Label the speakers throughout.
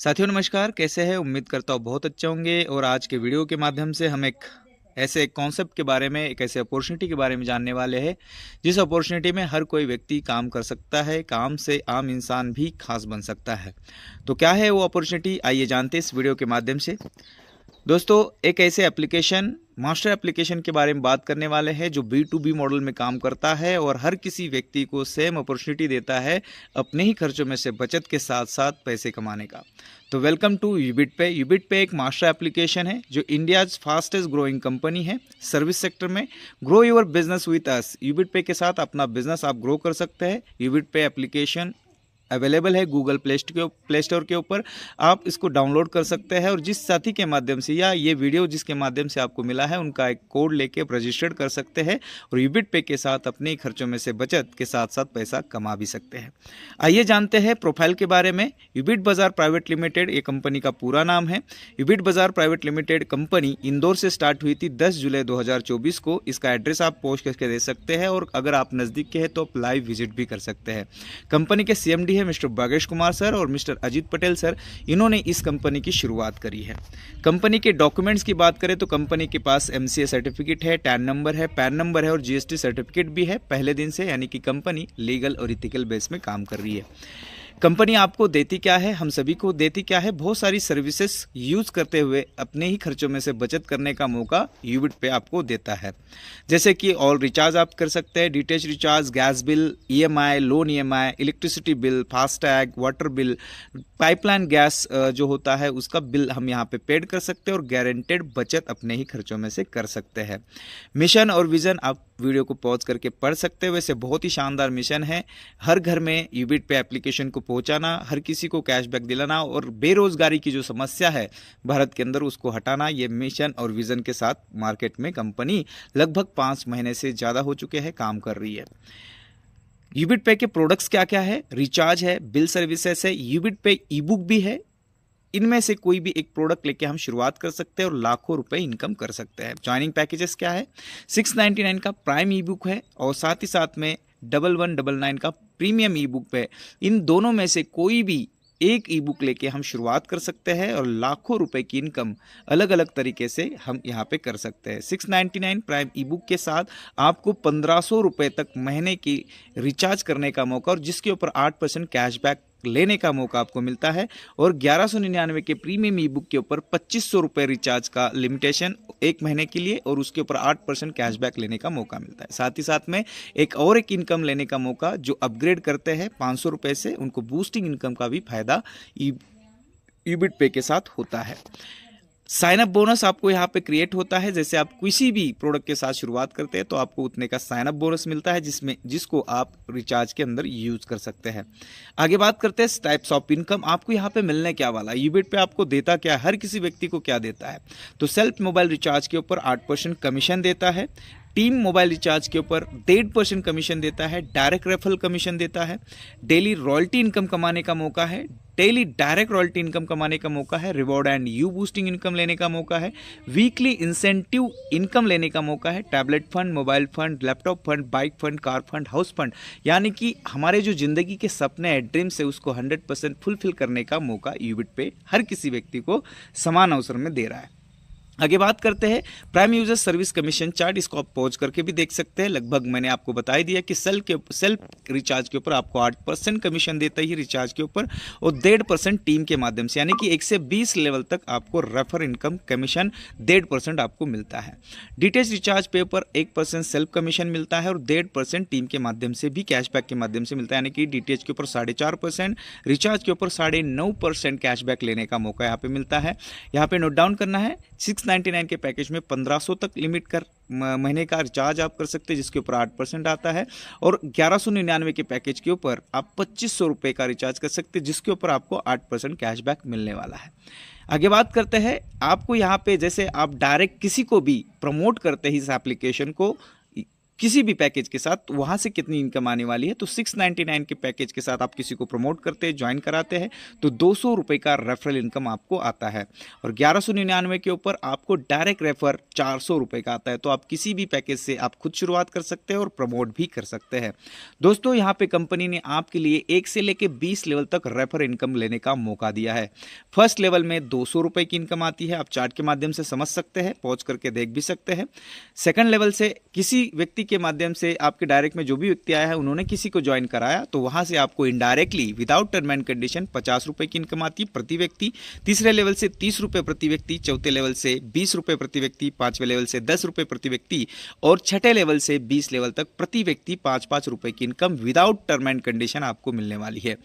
Speaker 1: साथियों नमस्कार, कैसे हैं? उम्मीद करता हूँ बहुत अच्छे होंगे। और आज के वीडियो के माध्यम से हम एक ऐसे कॉन्सेप्ट के बारे में, एक ऐसे अपॉर्चुनिटी के बारे में जानने वाले हैं जिस अपॉर्चुनिटी में हर कोई व्यक्ति काम कर सकता है, काम से आम इंसान भी खास बन सकता है। तो क्या है वो अपॉर्चुनिटी, आइए जानते हैं इस वीडियो के माध्यम से। दोस्तों, एक ऐसे एप्लीकेशन, मास्टर एप्लीकेशन के बारे में बात करने वाले हैं जो B2B मॉडल में काम करता है और हर किसी व्यक्ति को सेम अपॉर्चुनिटी देता है अपने ही खर्चों में से बचत के साथ साथ पैसे कमाने का। तो वेलकम टू यूबिट पे। यूबिट पे एक मास्टर एप्लीकेशन है जो इंडियाज फास्टेस्ट ग्रोइंग कंपनी है सर्विस सेक्टर में। Grow your business with us. Ubit pay के साथ अपना बिजनेस आप ग्रो कर सकते हैं। यूबिट पे एप्लीकेशन अवेलेबल है गूगल प्ले स्टोर के ऊपर। आप इसको डाउनलोड कर सकते हैं और जिस साथी के माध्यम से या ये वीडियो जिसके माध्यम से आपको मिला है उनका एक कोड लेके रजिस्टर्ड कर सकते हैं और यूबिट पे के साथ अपने खर्चों में से बचत के साथ साथ पैसा कमा भी सकते हैं। आइए जानते हैं प्रोफाइल के बारे में। यूबिट बाजार प्राइवेट लिमिटेड ये कंपनी का पूरा नाम है। यूबिट बाजार प्राइवेट लिमिटेड कंपनी इंदौर से स्टार्ट हुई थी 10 जुलाई 2024 को। इसका एड्रेस आप पोस्ट करके दे सकते हैं और अगर आप नज़दीक के हैं तो आप लाइव विजिट भी कर सकते हैं। कंपनी के CMD mister Bagesh Kumar sir और मिस्टर अजीत पटेल सर, इन्होंने इस कंपनी की शुरुआत करी है। कंपनी के डॉक्यूमेंट्स की बात करें तो कंपनी के पास MCA सर्टिफिकेट है, टैन नंबर है, पैन नंबर है और GST सर्टिफिकेट भी है पहले दिन से, यानी कि कंपनी लीगल और इथिकल बेस में काम कर रही है। कंपनी आपको देती क्या है, हम सभी को देती क्या है, बहुत सारी सर्विसेज यूज करते हुए अपने ही खर्चों में से बचत करने का मौका यूबिट पे आपको देता है। जैसे कि ऑल रिचार्ज आप कर सकते हैं, DTH recharge, gas bill, EMI, loan EMI, electricity bill, FASTag, water bill, pipeline gas जो होता है उसका बिल हम यहाँ पे पेड कर सकते हैं और गारंटेड बचत अपने ही खर्चों में से कर सकते हैं। मिशन और विजन आप वीडियो को पॉज करके पढ़ सकते हैं। वैसे बहुत ही शानदार मिशन है, हर घर में यूबिट पे एप्लीकेशन को पहुंचाना, हर किसी को कैशबैक दिलाना और बेरोजगारी की जो समस्या है भारत के अंदर उसको हटाना। ये मिशन और विजन के साथ मार्केट में कंपनी लगभग 5 महीने से ज़्यादा हो चुके हैं काम कर रही है। यूबिट पे के प्रोडक्ट्स क्या क्या है? रिचार्ज है, बिल सर्विसेज है, यूबिट पे ई-बुक भी है। इनमें से कोई भी एक प्रोडक्ट लेके हम शुरुआत कर सकते हैं और लाखों रुपए इनकम कर सकते हैं। ज्वाइनिंग पैकेजेस क्या है? 699 का प्राइम ई-बुक है और साथ ही साथ में 1199 का प्रीमियम ई-बुक है। इन दोनों में से कोई भी एक ई-बुक लेके हम शुरुआत कर सकते हैं और लाखों रुपए की इनकम अलग अलग तरीके से हम यहाँ पे कर सकते हैं। 699 प्राइम ई-बुक के साथ आपको 1500 रुपए तक महीने की रिचार्ज करने का मौका और जिसके ऊपर 8% कैशबैक लेने का मौका आपको मिलता है और 1199 के प्रीमियम ई-बुक के ऊपर 2500 रुपये रिचार्ज का लिमिटेशन एक महीने के लिए और उसके ऊपर 8% कैशबैक लेने का मौका मिलता है। साथ ही साथ में एक इनकम लेने का मौका, जो अपग्रेड करते हैं 500 रुपये से उनको बूस्टिंग इनकम का भी फायदा यूबिट पे के साथ होता है। साइन अप बोनस आपको यहाँ पे क्रिएट होता है। जैसे आप किसी भी प्रोडक्ट के साथ शुरुआत करते हैं तो आपको उतने का साइन अप बोनस मिलता है जिसको आप रिचार्ज के अंदर यूज कर सकते हैं। आगे बात करते हैं टाइप्स ऑफ इनकम। आपको यहाँ पे मिलने क्या वाला है, यूबिट पे आपको देता क्या है, हर किसी व्यक्ति को क्या देता है। तो सेल्फ मोबाइल रिचार्ज के ऊपर 8% कमीशन देता है, टीम मोबाइल रिचार्ज के ऊपर 1.5% कमीशन देता है, डायरेक्ट रेफरल कमीशन देता है, डेली रॉयल्टी इनकम कमाने का मौका है, डेली डायरेक्ट रॉयल्टी इनकम कमाने का मौका है, reward and you boosting income लेने का मौका है, वीकली इंसेंटिव इनकम लेने का मौका है, tablet fund, mobile fund, laptop fund, bike fund, car fund, house fund, यानी कि हमारे जो जिंदगी के सपने हैं, ड्रीम्स है, उसको 100% फुलफिल करने का मौका यूबिट पे हर किसी व्यक्ति को समान अवसर में दे रहा है। आगे बात करते हैं prime user service commission chart. इसको आप पॉज करके भी देख सकते हैं। लगभग मैंने आपको बता ही दिया कि सेल्फ रिचार्ज के ऊपर आपको 8% कमीशन देता ही रिचार्ज के ऊपर और 1.5% टीम के माध्यम से, यानी कि 1 से 20 लेवल तक आपको रेफर इनकम कमीशन 1.5% आपको मिलता है। डीटीएच रिचार्ज पे ऊपर 1% सेल्फ कमीशन मिलता है और 1.5% टीम के माध्यम से भी कैशबैक के माध्यम से मिलता है, यानी कि डीटीएच के ऊपर 4.5%, रिचार्ज के ऊपर 9.5% कैशबैक लेने का मौका यहाँ पे मिलता है। यहाँ पे नोट डाउन करना है, 699 के पैकेज में 1500 तक लिमिट कर महीने का रिचार्ज आप कर सकते हैं जिसके ऊपर 8% आता है और 1199 के पैकेज के ऊपर आप 2500 रुपये का रिचार्ज कर सकते हैं जिसके ऊपर आपको 8% कैशबैक मिलने वाला है। आगे बात करते हैं, आपको यहाँ पे जैसे आप डायरेक्ट किसी को भी प्रमोट करते हैं इस एप्लीकेशन को, किसी भी पैकेज के साथ वहाँ से कितनी इनकम आने वाली है। तो 699 के पैकेज के साथ आप किसी को प्रमोट करते हैं, ज्वाइन कराते हैं, तो 200 रुपये का रेफरल इनकम आपको आता है। और 1199 के ऊपर आपको डायरेक्ट रेफर 400 रुपये का आता है। तो आप किसी भी पैकेज से आप खुद शुरुआत कर सकते हैं और प्रमोट भी कर सकते हैं। दोस्तों यहाँ पे कंपनी ने आपके लिए 1 से लेकर 20 लेवल तक रेफर इनकम लेने का मौका दिया है। फर्स्ट लेवल में 200 रुपये की इनकम आती है, आप चार्ट के माध्यम से समझ सकते हैं, पहुंच करके देख भी सकते हैं। सेकंड लेवल से किसी व्यक्ति के माध्यम से आपके डायरेक्ट में जो भी व्यक्ति आया है उन्होंने किसी को ज्वाइन कराया, तो वहां से आपको indirectly without term and condition 50 रुपए की इनकम आती है प्रति व्यक्ति। तीसरे लेवल से 30 रुपए प्रति व्यक्ति, चौथे लेवल से 20 रुपए प्रति व्यक्ति, पांचवें लेवल से 10 रुपए प्रति व्यक्ति और छठे लेवल से 20 लेवल तक प्रति व्यक्ति 5-5 रुपए की income without term and condition आपको मिलने वाली है।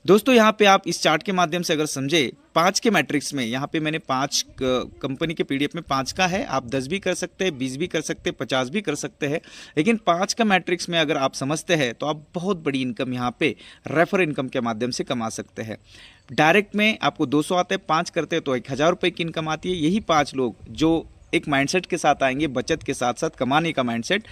Speaker 1: दोस्तों यहाँ पे आप इस चार्ट के माध्यम से अगर समझे 5 के मैट्रिक्स में, यहाँ पे मैंने 5 कंपनी के पीडीएफ में 5 का है, आप 10 भी कर सकते हैं, 20 भी कर सकते हैं, 50 भी कर सकते हैं, लेकिन 5 का मैट्रिक्स में अगर आप समझते हैं तो आप बहुत बड़ी इनकम यहाँ पे रेफर इनकम के माध्यम से कमा सकते हैं। डायरेक्ट में आपको 200 आते हैं, 5 करते हैं तो 1000 रुपये की इनकम आती है। यही 5 लोग जो एक माइंडसेट के साथ आएंगे, बचत के साथ साथ कमाने का माइंडसेट,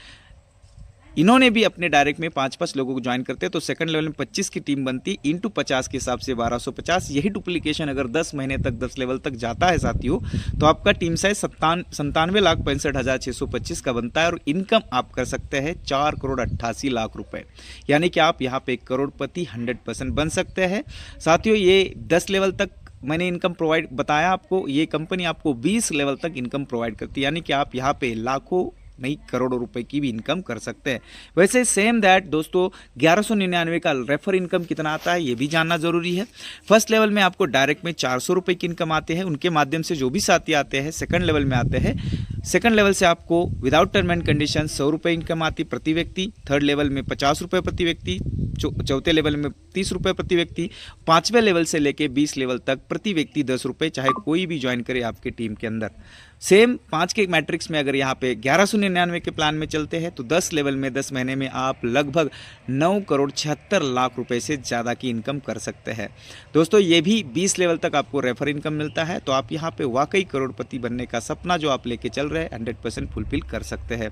Speaker 1: इन्होंने भी अपने डायरेक्ट में 5-5 लोगों को ज्वाइन करते हैं, तो सेकंड लेवल में 25 की टीम बनती इंटू 50 के हिसाब से 1250। यही डुप्लीकेशन अगर 10 महीने तक 10 लेवल तक जाता है साथियों, तो आपका टीम साइज 97,65,625 का बनता है और इनकम आप कर सकते हैं 4,88,00,000 रुपए, यानी कि आप यहाँ पे एक करोड़पति 100% बन सकते हैं। साथियों ये 10 लेवल तक मैंने इनकम प्रोवाइड बताया आपको, ये कंपनी आपको 20 लेवल तक इनकम प्रोवाइड करती है, यानी कि आप यहाँ पे लाखों नहीं करोड़ों रुपए की भी इनकम कर सकते हैं। वैसे सेम दैट दोस्तों 1199 का रेफर इनकम कितना आता है ये भी जानना जरूरी है। फर्स्ट लेवल में आपको डायरेक्ट में 400 रुपए की इनकम आते हैं, उनके माध्यम से जो भी साथी आते हैं सेकंड लेवल में आते हैं। सेकंड लेवल से आपको विदाउट टर्म एंड कंडीशन 100 रुपये इनकम आती प्रति व्यक्ति, थर्ड लेवल में 50 रुपये प्रति व्यक्ति, चौथे लेवल में 30 रुपये प्रति व्यक्ति, पांचवें लेवल से लेके 20 लेवल तक प्रति व्यक्ति 10 रुपये, चाहे कोई भी ज्वाइन करे आपके टीम के अंदर। सेम 5 के मैट्रिक्स में अगर यहाँ पे 1199 के प्लान में चलते हैं तो 10 लेवल में 10 महीने में आप लगभग 9,76,00,000 रुपए से ज़्यादा की इनकम कर सकते हैं। दोस्तों ये भी 20 लेवल तक आपको रेफर इनकम मिलता है, तो आप यहाँ पे वाकई करोड़पति बनने का सपना जो आप लेके चल रहे हैं 100% फुलफिल कर सकते हैं।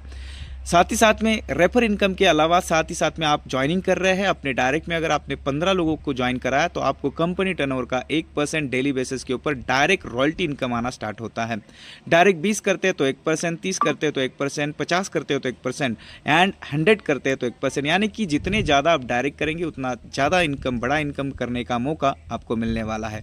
Speaker 1: साथ ही साथ में रेफर इनकम के अलावा साथ ही साथ में आप ज्वाइनिंग कर रहे हैं अपने डायरेक्ट में, अगर आपने 15 लोगों को ज्वाइन कराया तो आपको कंपनी टर्नओवर का 1% डेली बेसिस के ऊपर डायरेक्ट रॉयल्टी इनकम आना स्टार्ट होता है। डायरेक्ट 20 करते हैं तो 1%, 30 करते हैं तो 1%, 50 करते हो तो 1% एंड 100 करते हैं तो 1%, यानी कि जितने ज़्यादा आप डायरेक्ट करेंगे उतना ज़्यादा इनकम, बड़ा इनकम करने का मौका आपको मिलने वाला है।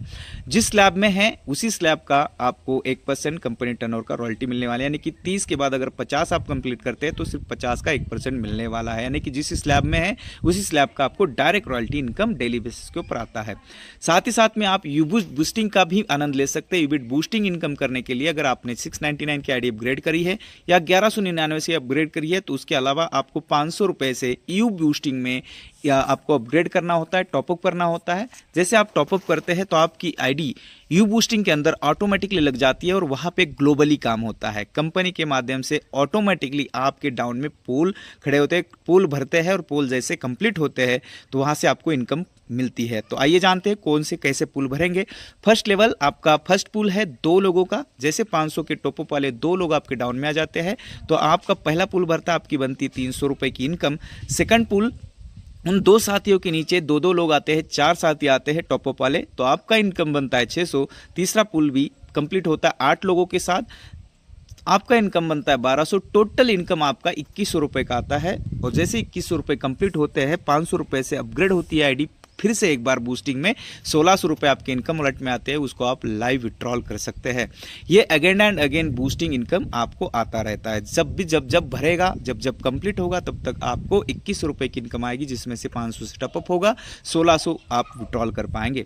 Speaker 1: जिस स्लैब में है उसी स्लैब का आपको 1% कंपनी टर्नओवर का रॉयल्टी मिलने वाला है, यानी कि 30 के बाद अगर 50 आप कंप्लीट करते हैं तो सिर्फ 50 का 1% मिलने वाला है, यानी कि जिस स्लैब में है उसी स्लैब का आपको direct royalty income daily basis के ऊपर आता है। साथ ही साथ में आप यूबूस्ट बूस्टिंग का भी आनंद ले सकते हैं। यूबिट बूस्टिंग इनकम करने के लिए अगर आपने 699 की आईडी अपग्रेड करी है या 1199 से अपग्रेड करी है तो उसके अलावा आपको 500 रुपए से यू बूस्टिंग में या आपको अपग्रेड करना होता है, टॉपअप करना होता है। जैसे आप टॉपअप करते हैं तो आपकी आईडी यू बूस्टिंग के अंदर ऑटोमेटिकली लग जाती है और वहाँ पे ग्लोबली काम होता है। कंपनी के माध्यम से ऑटोमेटिकली आपके डाउन में पोल खड़े होते हैं, पोल भरते हैं और पोल जैसे कंप्लीट होते हैं तो वहाँ से आपको इनकम मिलती है। तो आइए जानते हैं कौन से कैसे पूल भरेंगे। फर्स्ट लेवल आपका फर्स्ट पूल है 2 लोगों का, जैसे 500 के टॉपअप वाले 2 लोग आपके डाउन में आ जाते हैं तो आपका पहला पूल भरता आपकी बनती 300 रुपये की इनकम। सेकंड पूल उन 2 साथियों के नीचे 2-2 लोग आते हैं, 4 साथी आते हैं टॉपअप वाले तो आपका इनकम बनता है 600। तीसरा पूल भी कंप्लीट होता है 8 लोगों के साथ, आपका इनकम बनता है 1200। टोटल इनकम आपका 2100 रुपये का आता है और जैसे 2100 रुपये कंप्लीट होते हैं 500 रुपये से अपग्रेड होती है आईडी, फिर से एक बार बूस्टिंग में 1600 रुपये आपके इनकम वॉलेट में आते हैं, उसको आप लाइव विड्रॉल कर सकते हैं। ये again and again boosting income आपको आता रहता है। जब भरेगा, जब कंप्लीट होगा तब तक आपको 2100 रुपये की इनकम आएगी, जिसमें से 500 से टॉपअप होगा, 1600 आप विड्रॉल कर पाएंगे।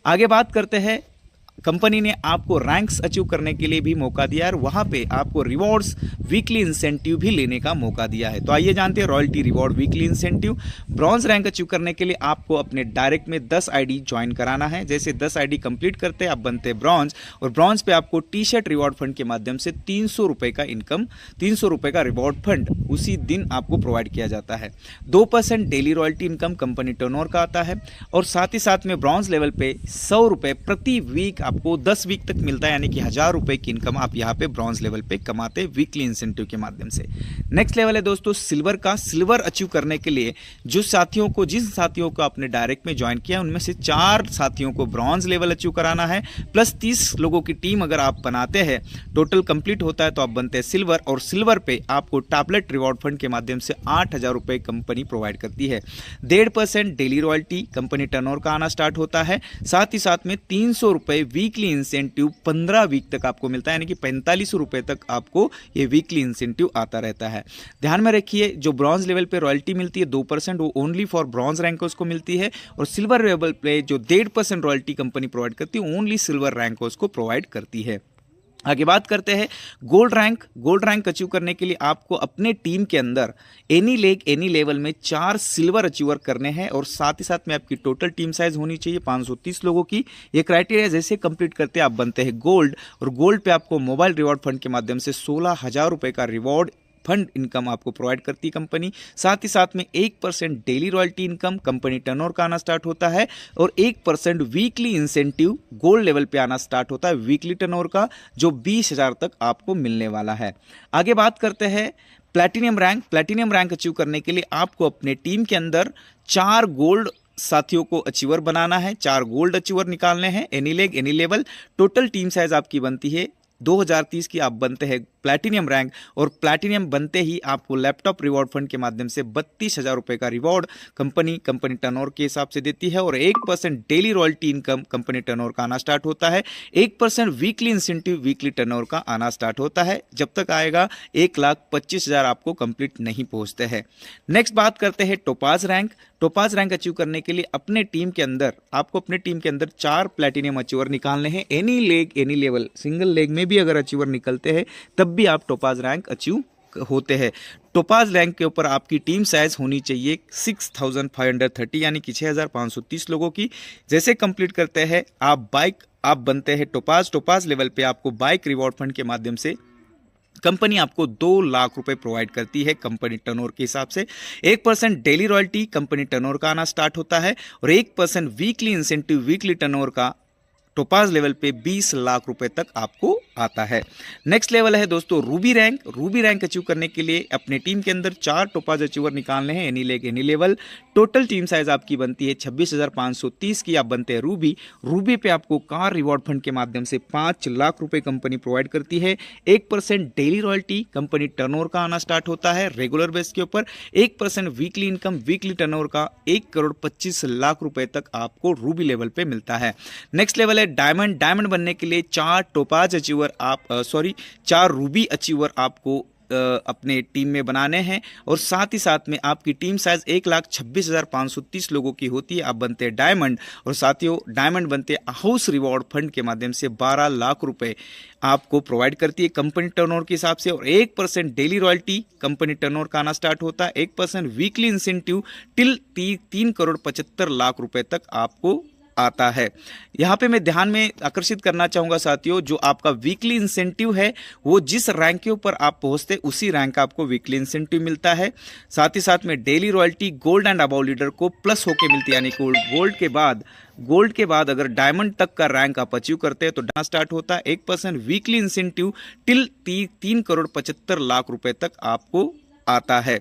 Speaker 1: आगे बात करते हैं, कंपनी ने आपको रैंक्स अचीव करने के लिए भी मौका दिया है और वहाँ पे आपको रिवॉर्ड्स वीकली इंसेंटिव भी लेने का मौका दिया है। तो आइए जानते हैं royalty reward weekly incentive. Bronze rank achieve करने के लिए आपको अपने डायरेक्ट में 10 आईडी ज्वाइन कराना है। जैसे 10 आईडी कंप्लीट करते हैं आप बनते हैं ब्रॉन्ज और ब्रॉन्ज पे आपको टी शर्ट रिवॉर्ड फंड के माध्यम से 300 रुपये का इनकम, 300 रुपये का रिवॉर्ड फंड उसी दिन आपको प्रोवाइड किया जाता है। 2% daily royalty income company turnover का आता है और साथ ही साथ में ब्रॉन्ज लेवल पे 100 रुपये प्रति वीक आपको 10 वीक तक मिलता है, यानी कि 1000 रुपये की इनकम आप यहाँ पे ब्रॉन्ज लेवल पे कमाते हैं वीकली इंसेंटिव के माध्यम से। नेक्स्ट लेवल है दोस्तों सिल्वर का। सिल्वर अचीव करने के लिए जिन साथियों को आपने डायरेक्ट में ज्वाइन किया उनमें से 4 साथियों को ब्रॉन्ज लेवल अचीव कराना है, प्लस 30 लोगों की टीम अगर आप बनाते हैं, टोटल कंप्लीट होता है तो आप बनते हैं सिल्वर। और सिल्वर पे आपको टैबलेट रिवॉर्ड फंड के माध्यम से 8000 रुपये कंपनी प्रोवाइड करती है। 1.5% डेली रॉयल्टी कंपनी टर्नओवर का आना स्टार्ट होता है। साथ ही साथ में 300 रुपये वीकली इंसेंटिव 15 वीक तक आपको मिलता है, यानी कि 45 रुपये तक आपको ये वीकली इंसेंटिव आता रहता है। ध्यान में रखिए, जो ब्रॉन्ज लेवल पे रॉयल्टी मिलती है 2%, वो ओनली फॉर ब्रॉन्ज रैंकर्स को मिलती है, और सिल्वर लेवल पे जो 1.5% रॉयल्टी कंपनी प्रोवाइड करती है ओनली सिल्वर रैंकर्स को प्रोवाइड करती है। आगे बात करते हैं gold rank. Gold rank achieve करने के लिए आपको अपने टीम के अंदर एनी लेग एनी लेवल में 4 सिल्वर अचीवर करने हैं, और साथ ही साथ में आपकी टोटल टीम साइज होनी चाहिए 530 लोगों की। ये क्राइटेरिया जैसे कंप्लीट करते हैं आप बनते हैं गोल्ड, और गोल्ड पे आपको मोबाइल रिवॉर्ड फंड के माध्यम से 16,000 रुपये का रिवॉर्ड फंड इनकम आपको प्रोवाइड करती है कंपनी। साथ ही साथ में 1% daily royalty income company turnover का आना स्टार्ट होता है, और 1% वीकली इंसेंटिव गोल्ड लेवल पे आना स्टार्ट होता है वीकली टर्नओवर का, जो 20,000 तक आपको मिलने वाला है। आगे बात करते हैं platinum rank. Platinum rank achieve करने के लिए आपको अपने टीम के अंदर 4 गोल्ड साथियों को अचीवर बनाना है, 4 गोल्ड अचीवर निकालने हैं any leg any level. Total team size आपकी बनती है 2030 की, आप बनते हैं प्लैटिनियम रैंक, और प्लैटिनियम बनते ही आपको लैपटॉप रिवॉर्ड फंड के माध्यम से 32,000 रुपये का रिवॉर्ड कंपनी टर्नओवर के हिसाब से देती है, और 1% daily royalty income company turnover का आना स्टार्ट होता है। 1% वीकली इंसेंटिव वीकली टर्नओवर का आना स्टार्ट होता है, जब तक आएगा 1,25,000 आपको कंप्लीट नहीं पहुंचते हैं। नेक्स्ट बात करते हैं topaz rank. Topaz rank achieve करने के लिए अपने टीम के अंदर आपको अपने टीम के अंदर 4 प्लैटिनियम अचीवर निकालने हैं any leg any level. Single leg में भी अगर अचीवर निकलते हैं तब भी आप टोपाज रैंक अचीव होते हैं। टोपाज रैंक के ऊपर आपकी टीम साइज होनी चाहिए 6530, यानी कि 6530 लोगों की। जैसे कंप्लीट करते हैं आप बनते हैं टोपाज लेवल पे आपको बाइक रिवॉर्ड फंड के माध्यम से कंपनी आपको 2 लाख रुपए प्रोवाइड करती है कंपनी टर्नओवर के हिसाब से। 1% डेली रॉयल्टी कंपनी टर्नओवर का आना स्टार्ट होता है, और 1% वीकली इंसेंटिव वीकली टर्नओवर का टोपाज लेवल पे 20 लाख रुपए तक आपको आता है। नेक्स्ट लेवल है दोस्तों Ruby rank. Ruby rank achieve करने के लिए अपने टीम के अंदर 4 टोपाज अचीवर निकालने हैं any leg any level. Total team size आपकी बनती है 26,530 की, आप बनते हैं रूबी। रूबी पे आपको कार रिवॉर्ड फंड के माध्यम से 5 लाख रुपए कंपनी प्रोवाइड करती है। 1% डेली रॉयल्टी कंपनी टर्नओवर का आना स्टार्ट होता है रेगुलर बेस के ऊपर। 1% वीकली इनकम वीकली टर्नओवर का 1,25,00,000 रुपए तक आपको रूबी लेवल पे मिलता है। नेक्स्ट लेवल है डायमंड। डायमंड बनने के लिए 4 टोपाज अचीवर 4 रूबी अचीवर आपको अपने टीम में बनाने हैं, और साथ ही साथ में आपकी टीम साइज 1,26,530 लोगों की होती है, आप बनते हैं डायमंड। और साथियों डायमंड बनते हाउस रिवॉर्ड फंड के माध्यम से 12 लाख रुपए आपको प्रोवाइड करती है कंपनी टर्नओवर के हिसाब से, और 1% डेली रॉयल्टी कंपनी टर्नओवर का आना स्टार्ट होता है। 1% वीकली इंसेंटिव टिल 3,75,00,000 रुपए तक आपको आता है। यहाँ पे मैं ध्यान में आकर्षित करना चाहूंगा साथियों, जो आपका वीकली इंसेंटिव है वो जिस रैंक के ऊपर आप पहुंचते उसी रैंक का आपको वीकली इंसेंटिव मिलता है। साथ ही साथ में daily royalty gold and above leader को प्लस होके मिलती है, यानी गोल्ड के बाद अगर डायमंड तक का रैंक आप अचीव करते हैं तो डायमंड स्टार्ट होता है। 1% वीकली इंसेंटिव टिल 3,75,00,000 रुपए तक आपको आता है।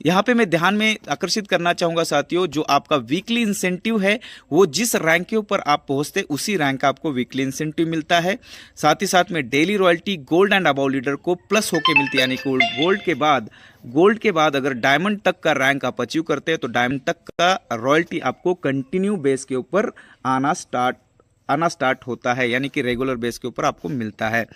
Speaker 1: यहाँ पे मैं ध्यान में आकर्षित करना चाहूंगा साथियों, जो आपका वीकली इंसेंटिव है वो जिस रैंक के ऊपर आप पहुंचते उसी रैंक का आपको वीकली इंसेंटिव मिलता है। साथ ही साथ में daily royalty gold and above leader को प्लस होके मिलती है, यानी गोल्ड के बाद अगर डायमंड तक का रैंक आप अचीव करते हैं तो डायमंड तक का रॉयल्टी आपको कंटिन्यू बेस के ऊपर आना स्टार्ट होता है, यानी कि रेगुलर बेस के ऊपर आपको मिलता है।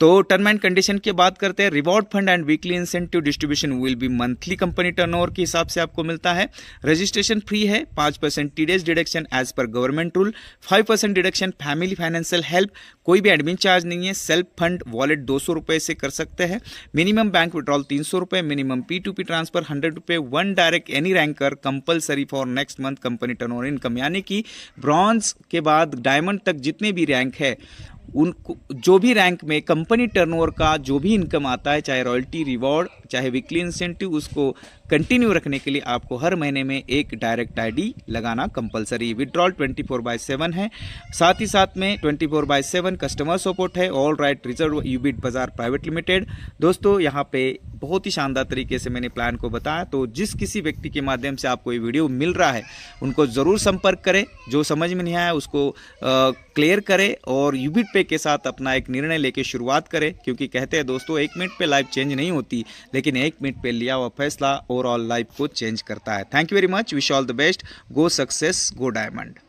Speaker 1: तो टर्म एंड कंडीशन की बात करते हैं। Reward fund and weekly incentive distribution will be monthly company turnover के हिसाब से आपको मिलता है। रजिस्ट्रेशन फ्री है। 5% TDS deduction as per government rule. 5% deduction family financial help, कोई भी एडमिन चार्ज नहीं है। सेल्फ फंड वॉलेट 200 रुपए से कर सकते हैं। मिनिमम बैंक विड्रॉल 300 रुपए। मिनिमम P2P ट्रांसफर 100 रुपए। 1 direct any ranker compulsory for next month company turnover income, यानी कि ब्रॉन्ज के बाद डायमंड तक जितने भी रैंक है उनको जो भी रैंक में कंपनी टर्नओवर का जो भी इनकम आता है, चाहे रॉयल्टी रिवॉर्ड चाहे वीकली इंसेंटिव, उसको कंटिन्यू रखने के लिए आपको हर महीने में एक डायरेक्ट आईडी लगाना कंपलसरी। विड्रॉल 24/7 है, साथ ही साथ में 24/7 कस्टमर सपोर्ट है। ऑल राइट रिजर्व यूबिट बाजार प्राइवेट लिमिटेड। दोस्तों यहाँ पे बहुत ही शानदार तरीके से मैंने प्लान को बताया, तो जिस किसी व्यक्ति के माध्यम से आपको ये वीडियो मिल रहा है उनको ज़रूर संपर्क करें। जो समझ में नहीं आया उसको क्लियर करें और यूबिट पे के साथ अपना एक निर्णय लेके शुरुआत करें, क्योंकि कहते हैं दोस्तों 1 मिनट पे लाइफ चेंज नहीं होती, लेकिन 1 मिनट पे लिया हुआ फैसला ओवरऑल लाइफ को चेंज करता है। Thank you very much, wish all the best, go success, go diamond.